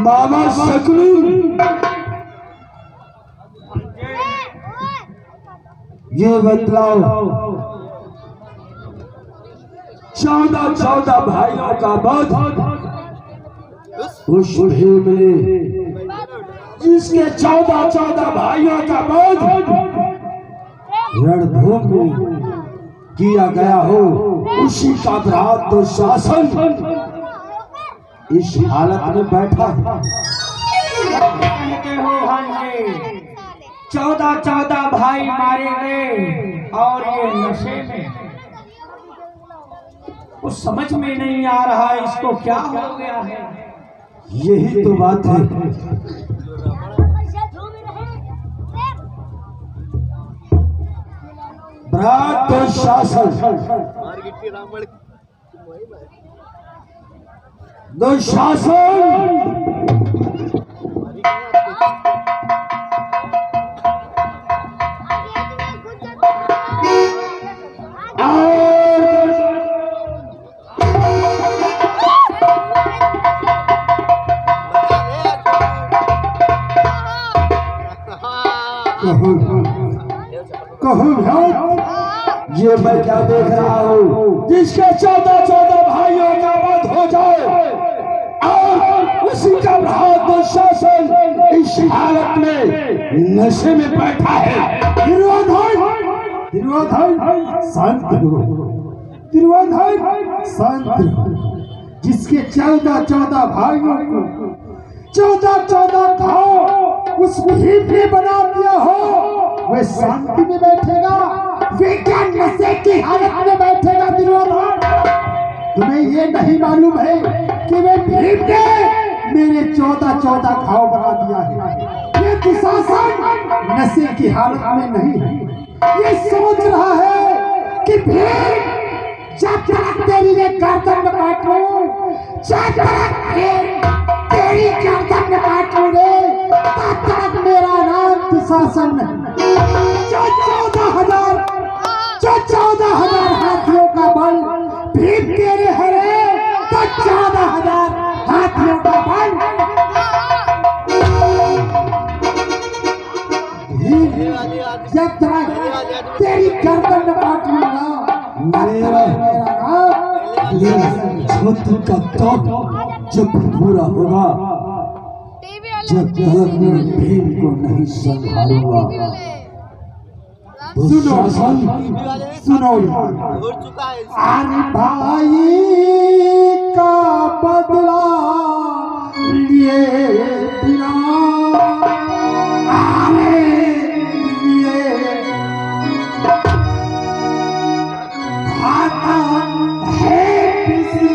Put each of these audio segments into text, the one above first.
मामा सकलू ये बतलाओ 14 भाइयों का वध उस भीम ने जिसके 14 भाइयों का वध रणभूमि में किया गया हो उसी का भ्रात दुशासन इस हालत में बैठा है। कहते हो हांजी 14 भाई मारे गए और ये नशे में कुछ समझ में नहीं आ रहा इसको क्या हो गया है। यही तो बात है। भ्रात दुशासन कहूँ ये मैं क्या देख रहा हूँ जिसके 14 भाइयों का वध हो जाए और उसी का भ्रात दुशासन इस हालत में नशे में बैठा है। शांत जिसके 14 भाइयों को 14 घाव उस भीम ने बना दिया हो वह शांति में बैठेगा, विज्ञान नशे की हालत में बैठेगा। तुम्हें ये नहीं मालूम है कि वे भीम ने मेरे 14 घाव बना दिया है। ये दुशासन नशे की हालत में नहीं है। ये सोच रहा है कि भीम जब तक तेरी ये गर्दन में काटूं, जब तक तेरी गर्दन में काटूंगे तब तक मेरा नाम दुशासन नहीं। जो 14,000 हाथियों का बल भीम तेरे हरे तो 14,000 हाथियों का बल जब तक तेरी गर्दन में काटूंगा मेरा नाम का तौर जब पूरा होगा जब तक मैं भीम को नहीं संभालूंगा। सुनो अरे भाई का बदला लिए बिना खाता है किसी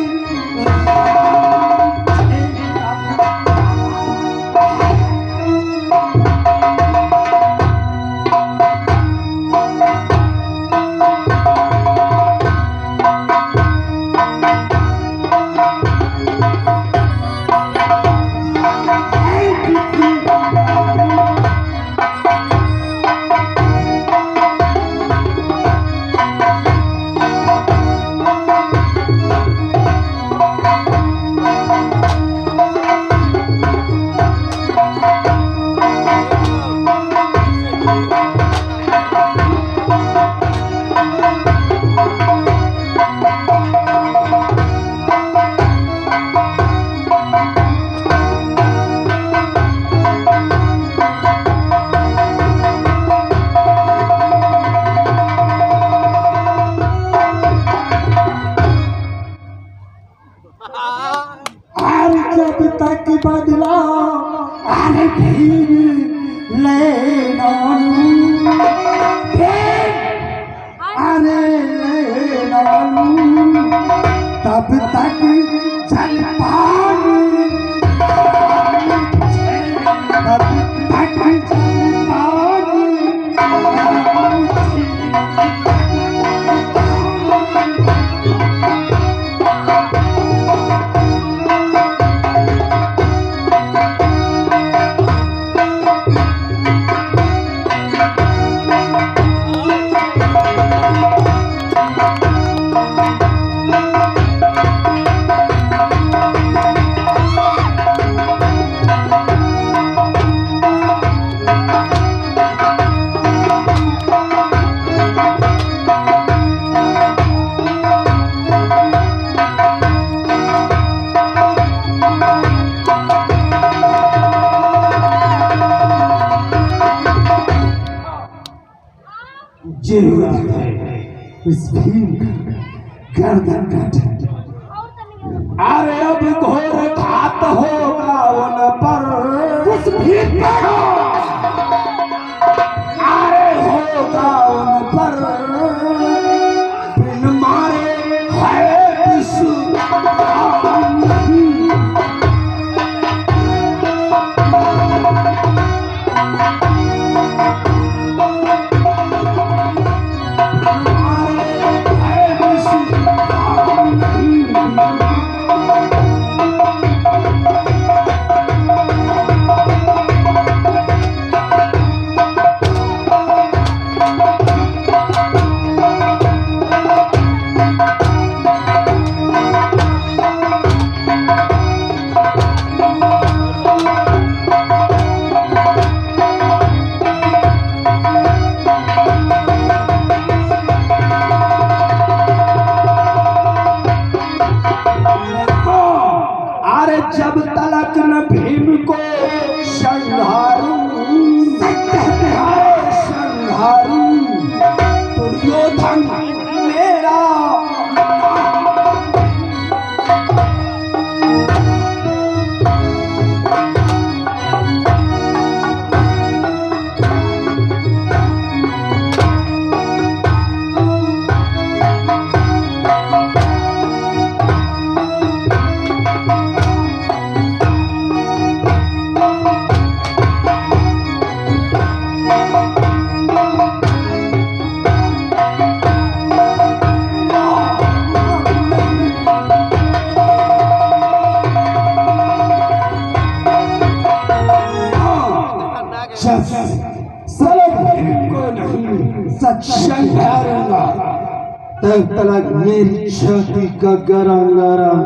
बदला अरे भीम लेना अरे लेना तब तक जल पानी तब तक जल पानी जरूरत है उस भीम गर्दन काटे। अरे अब घोर घात होगा उन पर, उस भीम पर अरे होगा उन पर, बिन मारे है विश्व जब तलक न भीम को संहारूं दुर्योधन मेरा संहारूंगा तब तक मेरी छाती का गरम गरम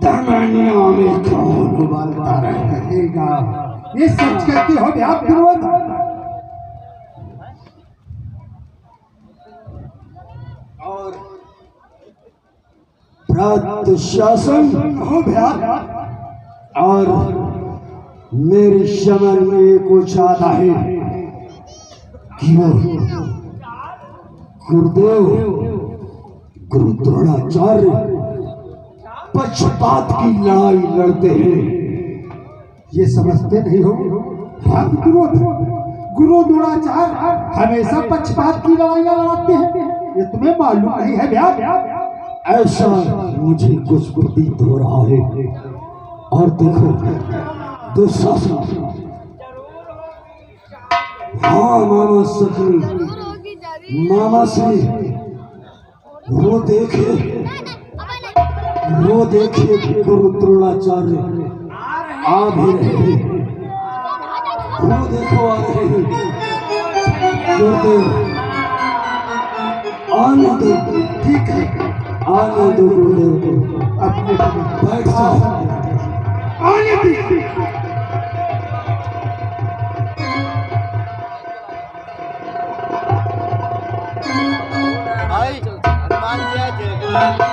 धमनियों में खून उबलता रहेगा। ये सच कहते हो आप दुर्योधन? और भ्रात शासन हो भैया, और मेरे शमन में एक उछाला है कि वो गुरुदेव गुरु द्रोणाचार्य पक्षपात की लड़ाई लड़ते हैं। ये समझते नहीं हो गुरु द्रोणाचार्य हमेशा पक्षपात की लड़ाइयां लड़ाते हैं, ये तुम्हें मालूम नहीं है भैया? ऐसा मुझे कुछ प्रतीत हो रहा है। और देखो दुशासन, हाँ मामा सखी, मामा से वो देखे गुरु द्रोणाचार्य आ भी रहे हैं। वो देखो आ रहे हैं। गुरुदेव आने दो, ठीक है आने दो गुरुदेव को, अपने बैठ जाओ, आने दो। भाई हनुमान जी भाई जयकारा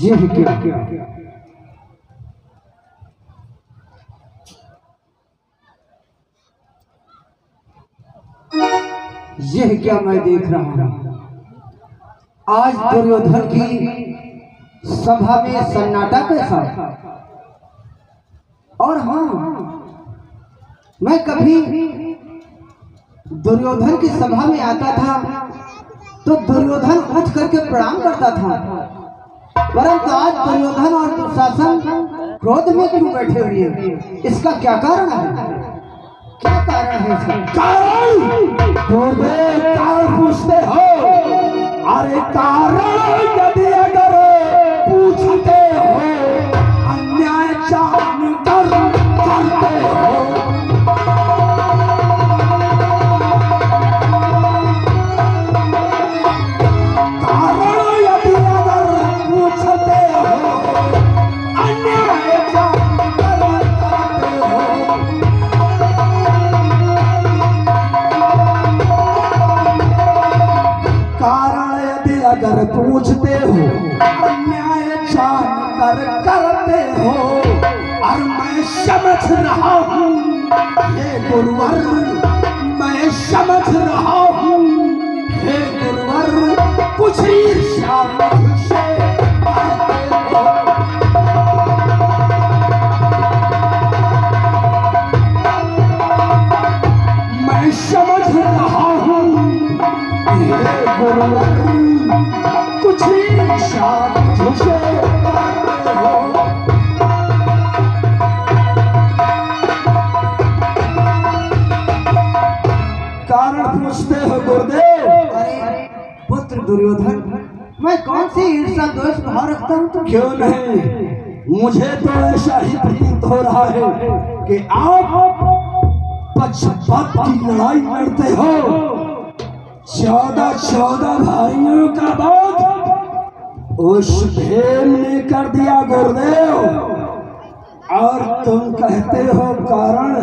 यह क्या यह क्या मैं देख रहा हूं? आज दुर्योधन की सभा में सन्नाटा कैसा? और हाँ, मैं कभी दुर्योधन की सभा में आता था तो दुर्योधन उठ करके प्रणाम करता था, परंतु आज दुर्योधन और दुशासन क्रोध में क्यों बैठे हुए हैं? इसका क्या कारण है? क्या कारण है इसका? कारण पूछते हो? अरे कारण यदि अगर पूछते हो, अन्याय जान कर करते हो। कारण यदि अगर पूछते हो, अन्याय जान कर करते हो। कारण यदि अगर पूछते हो, अन्याय जान कर करते हो। और मैं समझ रहा हूँ हे गुरुवर, मैं समझ रहा हूँ हे गुरुवर, कुछ ईर्ष्या मुझसे करते हो। मैं समझ रहा हूँ हे गुरुवर, कुछ ईर्ष्या मुझसे करते हो। कारण पूछते हो गुरुदेव? अरे पुत्र दुर्योधन, मैं कौन सी ईर्ष्या दोष भाव रखता हूँ तुम? क्यों नहीं, मुझे तो ऐसा ही प्रतीत हो रहा है कि आप पक्षपात की लड़ाई लड़ते हो। 14 भाइयों का बात उस भीम ने कर दिया गुरुदेव, और तुम कहते हो कारण।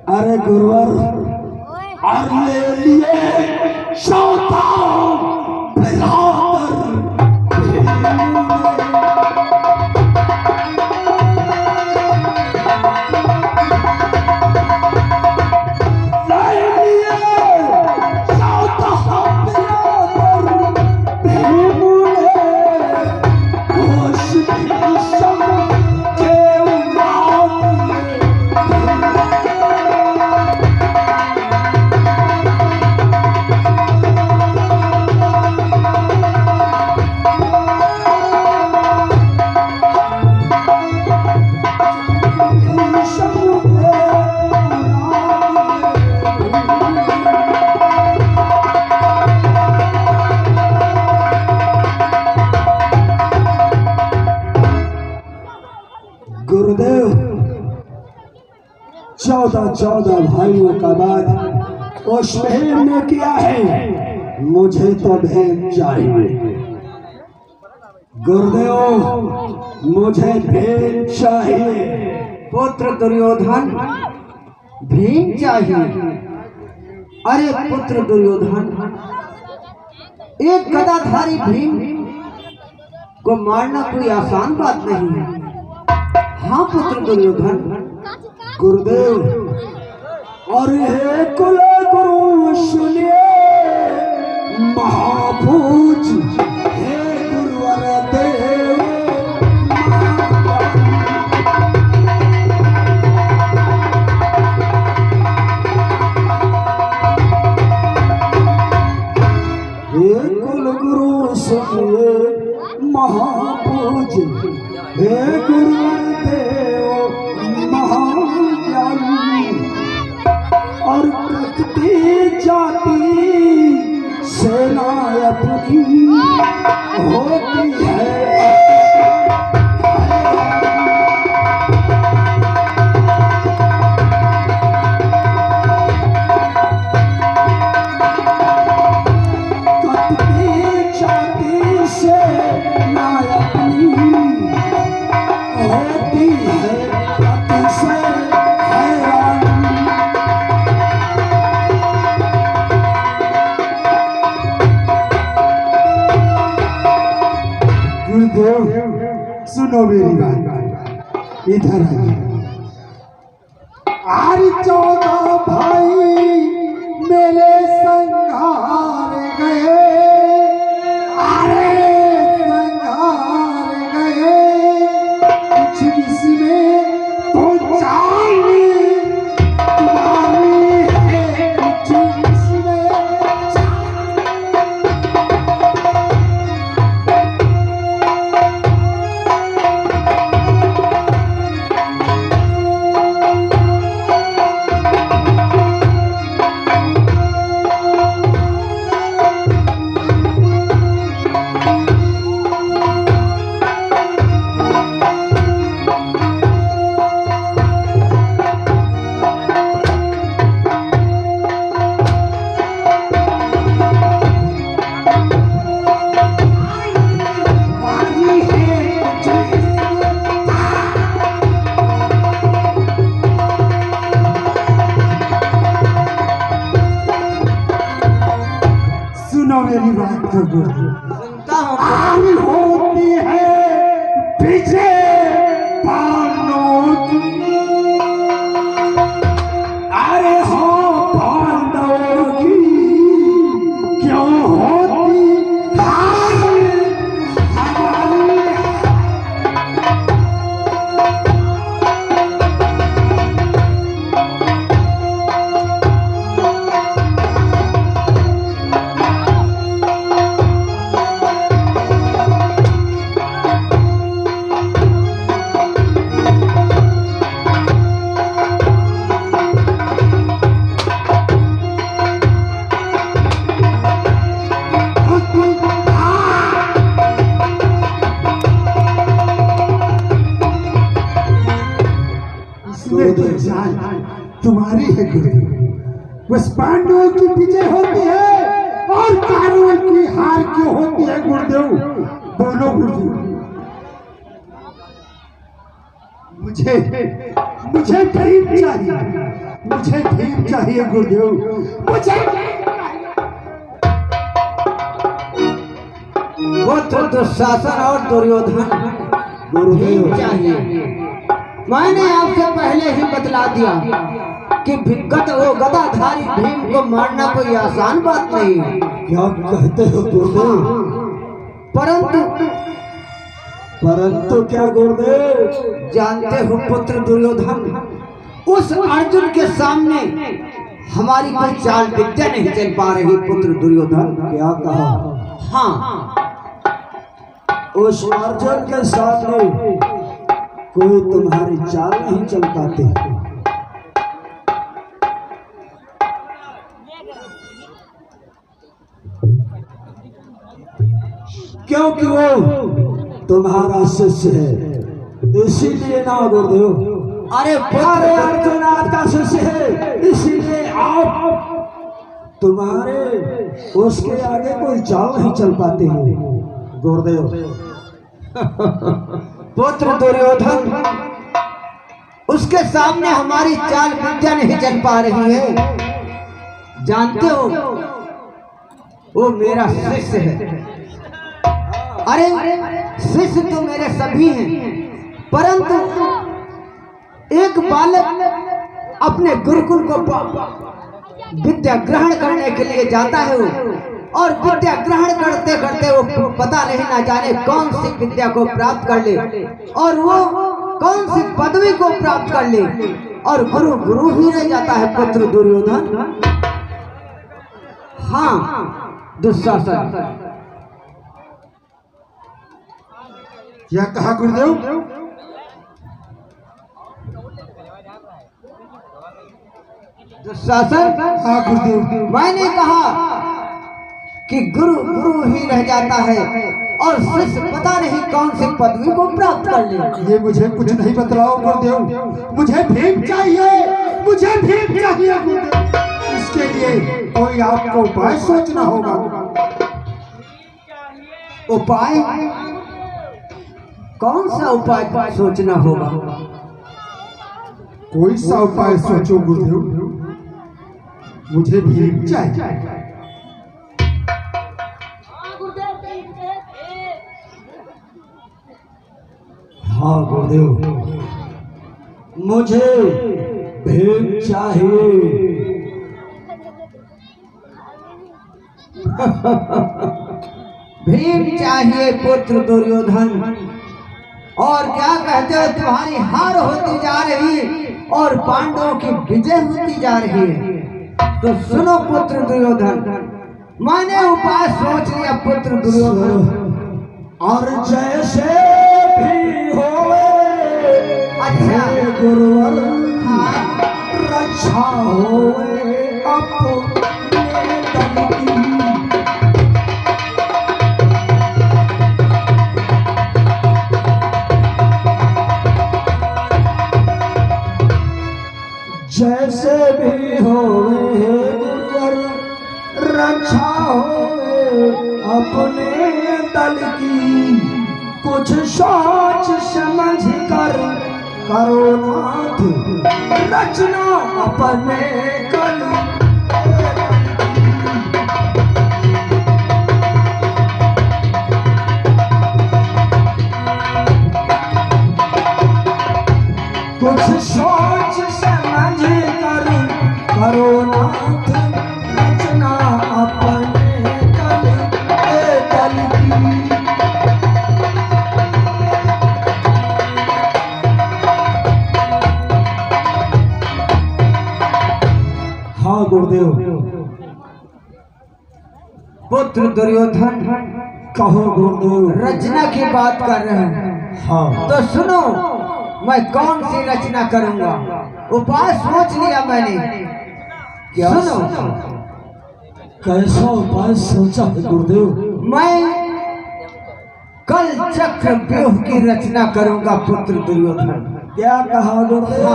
अरे गुरुवर, और ले लिए 14 बराबर गुरुदेव, 14 भाइयों का बाद उस भीम ने किया है। मुझे तो भीम चाहिए गुरुदेव, मुझे भीम चाहिए। पुत्र दुर्योधन, भीम चाहिए? अरे पुत्र दुर्योधन, एक गदाधारी भीम को मारना कोई आसान बात नहीं है। हाँ पुत्र दुर्योधन। गुरुदेव, और हे कुल गुरु सुनिए, महाभूज हे गुरुवर देव। हे कुल गुरु सुनिए, महाभूज हे गुरुवर देव महाज्ञानी। और प्रकृति जाति सेना अपनी होती है। प्रकृति जाति सेना अपनी होती है अतिशय हैरान। गुरुदेव, सुनो मेरी बात, इधर आइए। आज 14 भाई मेरे संघार गए, अरे संघार गए। कुछ इसमें तो चाली तुम्हारी है, कुछ गुरुदेव। सुनता हूँ। आग होती है विजय पांडवों की, अरे हो पांडवों की, क्यों होती हार हमारी। तुम्हारी है गुरुदेव, बस पांडवों की विजय होती है और कौरवों की हार क्यों होती है गुरुदेव? बोलो गुरुदेव। मुझे मुझे भीम चाहिए, मुझे भीम चाहिए गुरुदेव, मुझे पुत्र दुशासन और दुर्योधन भीम चाहिए। मैंने आपसे पहले ही बतला दिया कि वो गदाधारी भीम को मारना कोई आसान बात नहीं है। क्या कहते हो गुरुदेव? परंतु क्या गुरुदेव? जानते हो पुत्र दुर्योधन, उस अर्जुन के सामने हमारी कोई चाल विद्या नहीं चल पा रही। पुत्र दुर्योधन, क्या कहा? हाँ, उस अर्जुन के सामने कोई तुम्हारी चाल नहीं चल पाते, क्योंकि वो तुम्हारा शिष्य है, इसीलिए ना गुरुदेव। अरे अर्जुन आपका शिष्य है, इसीलिए आप तुम्हारे उसके आगे कोई चाल नहीं चल पाते हैं गुरुदेव। पुत्र दुर्योधन, उसके सामने हमारी चाल विद्या नहीं चल पा रही है। जानते हो, वो मेरा शिष्य है। अरे शिष्य तो मेरे सभी हैं, परंतु एक बालक अपने गुरुकुल को विद्या ग्रहण करने के लिए जाता है और विद्या ग्रहण करते करते वो पता नहीं ना जाने कौन सी विद्या को प्राप्त कर ले और वो कौन सी पदवी को प्राप्त कर ले और गुरु गुरु ही रह जाता है। पुत्र दुर्योधन, हाँ दुशासन। क्या कहा गुरुदेव? दुशासन, हाँ गुरुदेव। मैंने कहा कि गुरु गुरु ही रह जाता है और शिष्य पता नहीं कौन सी पदवी को प्राप्त कर ले। ये मुझे कुछ नहीं बतलाओ गुरुदेव, मुझे भीम चाहिए, मुझे भीम चाहिए गुरुदेव। इसके लिए कोई आपको उपाय सोचना होगा। उपाय? कौन सा उपाय सोचना होगा? कोई सा उपाय सोचो गुरुदेव, मुझे भीम चाहिए। हाँ गुरुदेव, मुझे भीम चाहिए। भीम चाहिए पुत्र दुर्योधन। और क्या कहते हो, तुम्हारी हार होती जा रही और पांडवों की विजय होती जा रही है। तो सुनो पुत्र दुर्योधन, मैंने उपाय सोच लिया पुत्र दुर्योधन। और जैसे भी होवे अच्छा गुरुवर, हाँ, रक्षा होवे अपने दम की। जैसे भी होवे गुरुवर, रक्षा होवे अपने दल की। कुछ सोच समझ कर करो नाथ, रचना अपने कल। कुछ सोच समझ कर करो नाथ रचना अपने कल की। हाँ गुरुदेव। पुत्र दुर्योधन, कहो गुरुदेव। रचना की बात कर रहे हैं। हाँ तो सुनो, मैं कौन सी रचना करूंगा। उपाय सोच लिया मैंने। क्या सुनो, कैसा उपाय सोचा है गुरुदेव? मैं कल चक्रव्यूह की रचना करूंगा पुत्र दुर्योधन। क्या कहा गुरुदेव?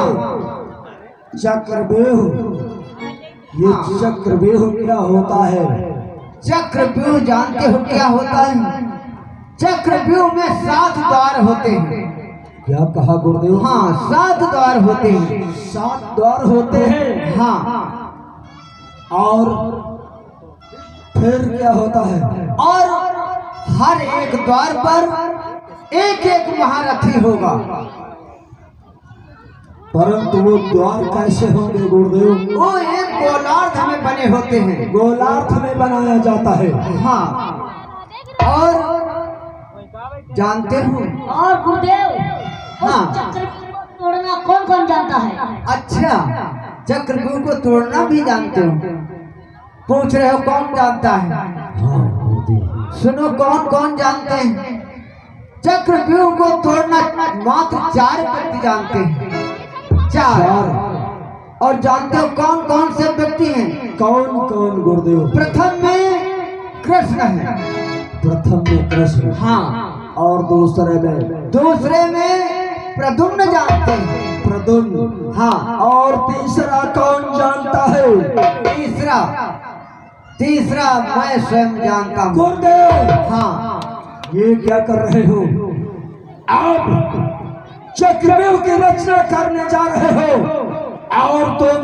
चक्रव्यूह। ये चक्रव्यूह क्या होता है? चक्रव्यूह जानते हो क्या होता है? चक्रव्यूह में 7 द्वार होते हैं। क्या कहा गुरुदेव? हाँ, 7 द्वार होते हैं। 7 द्वार होते हैं। हाँ, और फिर क्या होता है? और हर एक द्वार पर एक एक महारथी होगा। परंतु वो द्वार कैसे होंगे गुरुदेव? वो एक गोलार्ध में बने होते हैं। गोलार्ध में बनाया जाता है। हाँ, और जानते हो? और गुरुदेव, हाँ। उस चक्र को तोड़ना कौन कौन जानता है? अच्छा, चक्रव्यूह को तोड़ना भी जानते हो? पूछ रहे हो कौन जानता है? हाँ गुरुदेव। सुनो, कौन कौन जानते हैं? चक्रव्यूह को तोड़ना मात्र 4 व्यक्ति जानते हैं। 4। और जानते हो कौन कौन से व्यक्ति हैं? कौन कौन गुरुदेव? प्रथम में कृष्ण है। प्रथम में कृष्ण। हाँ, और दूसरे में? दूसरे में प्रद्युम्न जानते हैं। प्रद्युम्न। हाँ, और तीसरा कौन जानता है? तीसरा मैं स्वयं जानता हूँ। गुरुदेव, हाँ, ये क्या कर रहे हो आप? चक्रव्यूह की रचना करने जा रहे हो और तुम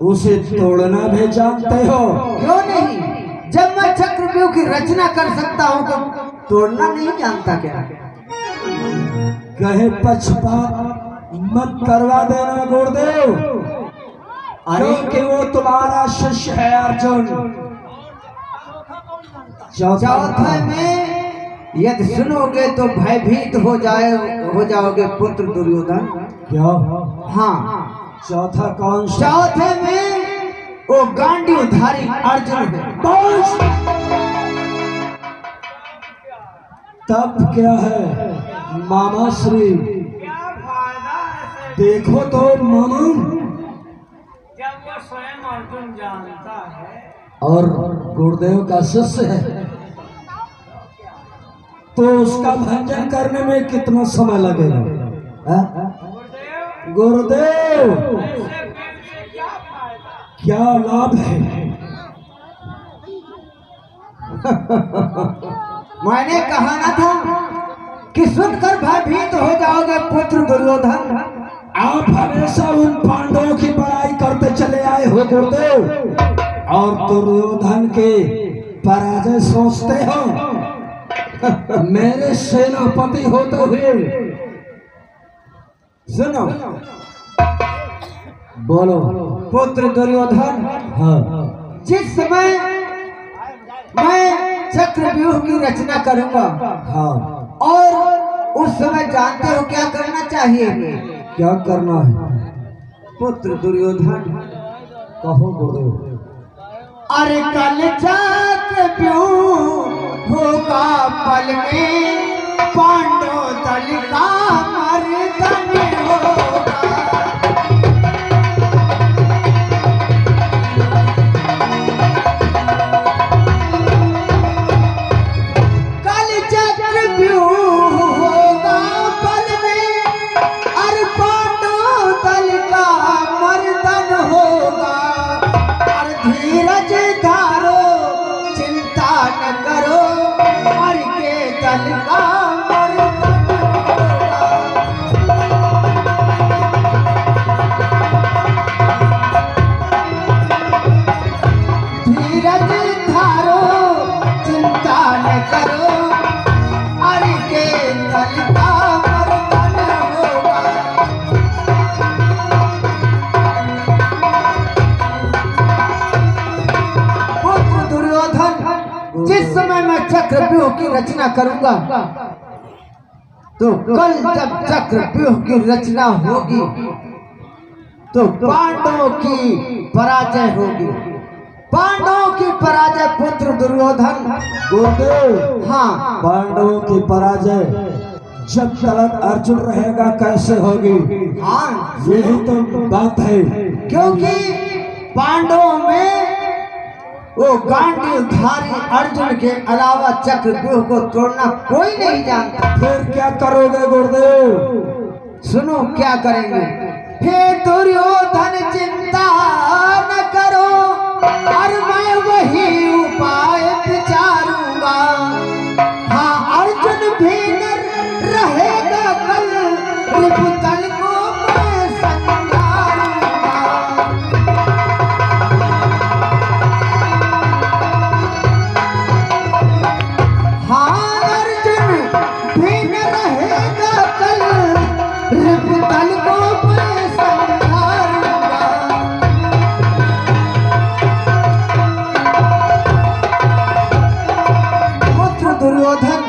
उसे तोड़ना भी जानते हो? क्यों नहीं? जब मैं चक्रव्यूह की रचना कर सकता हूँ तो तोड़ना नहीं जानता क्या? कहे पक्षपात मत करवा देना गुरुदेव, क्योंकि वो तुम्हारा शिष्य है अर्जुन। चौथे में यदि सुनोगे तो भयभीत हो जाओगे पुत्र दुर्योधन। क्या? हाँ, चौथा कौन सा? चौथे में वो गांडीवधारी अर्जुन है। बस। तब क्या है मामा श्री? देखो तो मामा, जब वो स्वयं अर्जुन जानता है और गुरुदेव का शिष्य है तो उसका भंजन करने में कितना समय लगेगा? गुरुदेव, क्या लाभ है? मैंने कहा ना था कि सुनकर भयभीत हो जाओगे पुत्र दुर्योधन। आप हमेशा उन पांडवों की बड़ाई करते चले आए हो गुरुदेव, और दुर्योधन के पराजय सोचते हो। मेरे सेनापति होते हुए सुनो बोलो पुत्र दुर्योधन, हाँ। जिस समय मैं चक्रव्यूह की रचना करूंगा, हाँ, और उस समय जानते हो क्या करना चाहिए? क्या करना है पुत्र दुर्योधन? कहो गुरुदेव। अरे कल चक्रव्यूह होगा पल में, पांडव दल का मर्दन होगा। कल चक्रव्यूह होगा पल में, अरे पांडव दल का मर्दन होगा। और धीरज धारो, चिंता न करो, मर के दल का मर्दन होगा। रचना करूंगा तो कल जब चक्रव्यूह की रचना होगी तो पांडवों की पराजय होगी। पांडवों की पराजय पुत्र दुर्योधन। गुरुदेव, हाँ, पांडवों की पराजय जब तक अर्जुन रहेगा कैसे होगी? हाँ, यही तो बात है। क्योंकि पांडवों में वो गांडीवधारी अर्जुन के अलावा चक्रव्यूह को तोड़ना कोई नहीं जानता। फिर क्या करोगे गुरुदेव? सुनो क्या करेंगे। हे दुर्योधन चिंता न करो और मैं वही उपाय विचारूंगा। हाँ, अर्जुन भी न रहेगा कल, रिपुतल को मैं संहारूंगा। हाँ, अर्जुन भी न रहेगा कल, रिपुतल को मैं संहारूंगा। पुत्र दुर्योधन,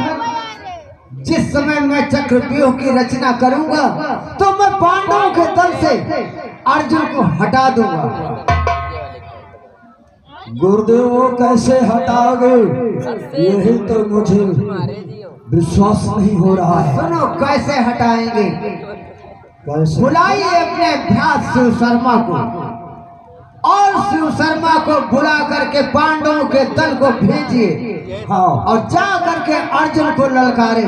जिस समय मैं चक्रव्यूह की रचना करूंगा तो मैं पांडवों के दल से अर्जुन को हटा दूंगा। गुरुदेव, वो कैसे हटाओगे? यही तो मुझे विश्वास नहीं हो रहा है। सुनो कैसे हटाएंगे। कैसे? बुलाइए अपने भ्रात शिव शर्मा को और शिव शर्मा को बुला करके पांडवों के दल को भेजिए हाँ, और जा करके अर्जुन को ललकारे।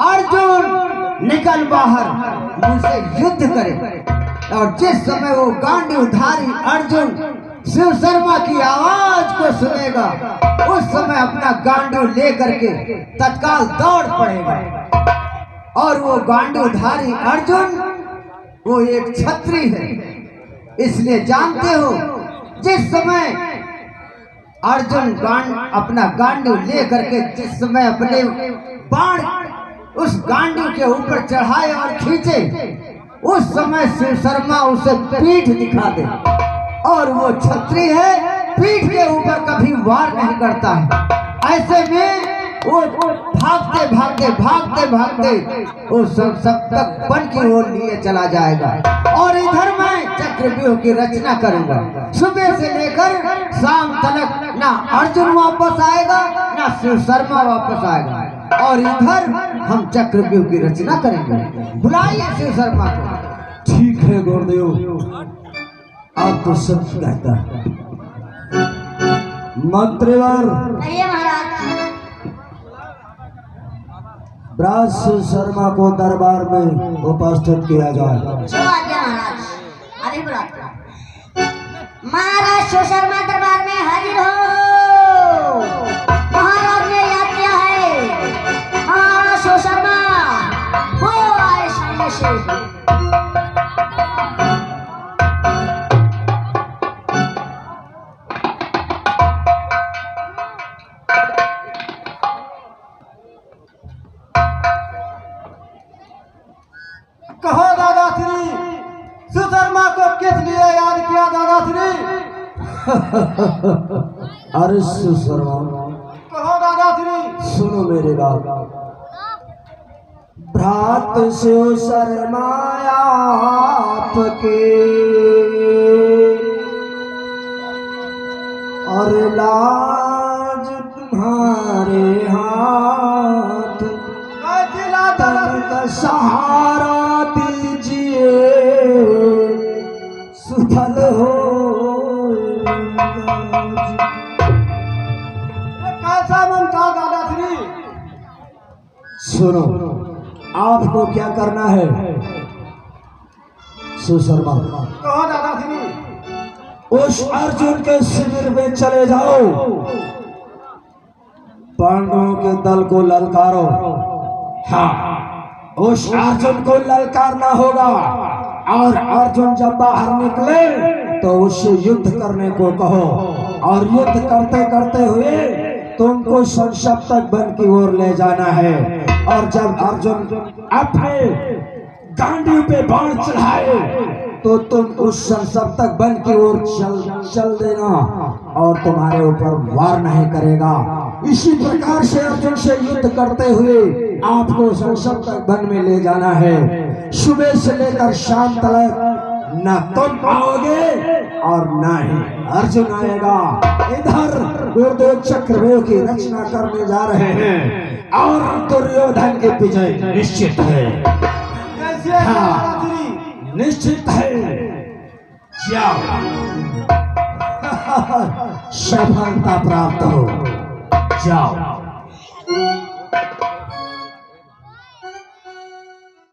अर्जुन निकल बाहर, मुझसे युद्ध करे। और जिस समय वो गांडीवधारी अर्जुन शिव शर्मा की आवाज को सुनेगा उस समय अपना गांडीव लेकर के तत्काल दौड़ पड़ेगा। और वो गांडीवधारी अर्जुन वो एक क्षत्रिय है, इसलिए जानते हो जिस समय अर्जुन अपना गांडीव ले करके जिस समय अपने बाण उस गांडीव के ऊपर चढ़ाए और खींचे उस समय शिव शर्मा उसे पीठ दिखा दे। और वो क्षत्रिय है, पीठ के ऊपर कभी वार नहीं करता है। ऐसे में वो भागते भागते भागते भागते वो सब तक वन की ओर लिए चला जाएगा। और इधर मैं चक्रव्यूह की रचना करूंगा। सुबह से लेकर शाम तक ना अर्जुन वापस आएगा ना शिव शर्मा वापस आएगा। और इधर हम चक्रव्यूह की रचना करेंगे। बुलाइए शिव शर्मा को। ठीक है गुरुदेव, आप तो सच कहता है। मंत्रीवर, कहिए महाराज। भ्रात शिव शर्मा को दरबार में उपस्थित किया जाए। जो आज्ञा महाराज। अभी बुलाते हैं। महाराज शिव शर्मा दरबार में हाजिर हो। महाराज ने याद किया है। महाराज शिव शर्मा वो आए सामने से। कहो दादा श्री, शिव शर्मा को किस लिए याद किया दादा श्री? अरे शिव शर्मा, कहो दादा श्री। सुनो मेरी बात। भ्रात शिव शर्मा आपके और लाज तुम्हारे हाथ, तन का सहारा दीजिए सुफल हो। कैसा मन था दादा श्री? सुनो, आपको क्या करना है? शिव शर्मा, कहो दादा श्री। उस अर्जुन के शिविर में चले जाओ, पांडवों के दल को ललकारो। हाँ, उस अर्जुन को ललकारना होगा। और अर्जुन जब बाहर निकले तो उससे युद्ध करने को कहो। और युद्ध करते करते हुए तुमको संसप्तक वन की ओर ले जाना है। और जब अर्जुन अपने गांडीव पे बाण चढ़ाए तो तुम उस संसप्तक वन की ओर चल देना और तुम्हारे ऊपर वार नहीं करेगा। इसी प्रकार से अर्जुन से युद्ध करते हुए आपको संसद तक वन में ले जाना है। सुबह से लेकर शाम तक न तुम आओगे और न ही अर्जुन आएगा। इधर गुरुदेव चक्रव्यूह की रचना करने जा रहे हैं और दुर्योधन की विजय निश्चित है। हाँ, निश्चित है। जाओ, सफलता प्राप्त हो। जाओ।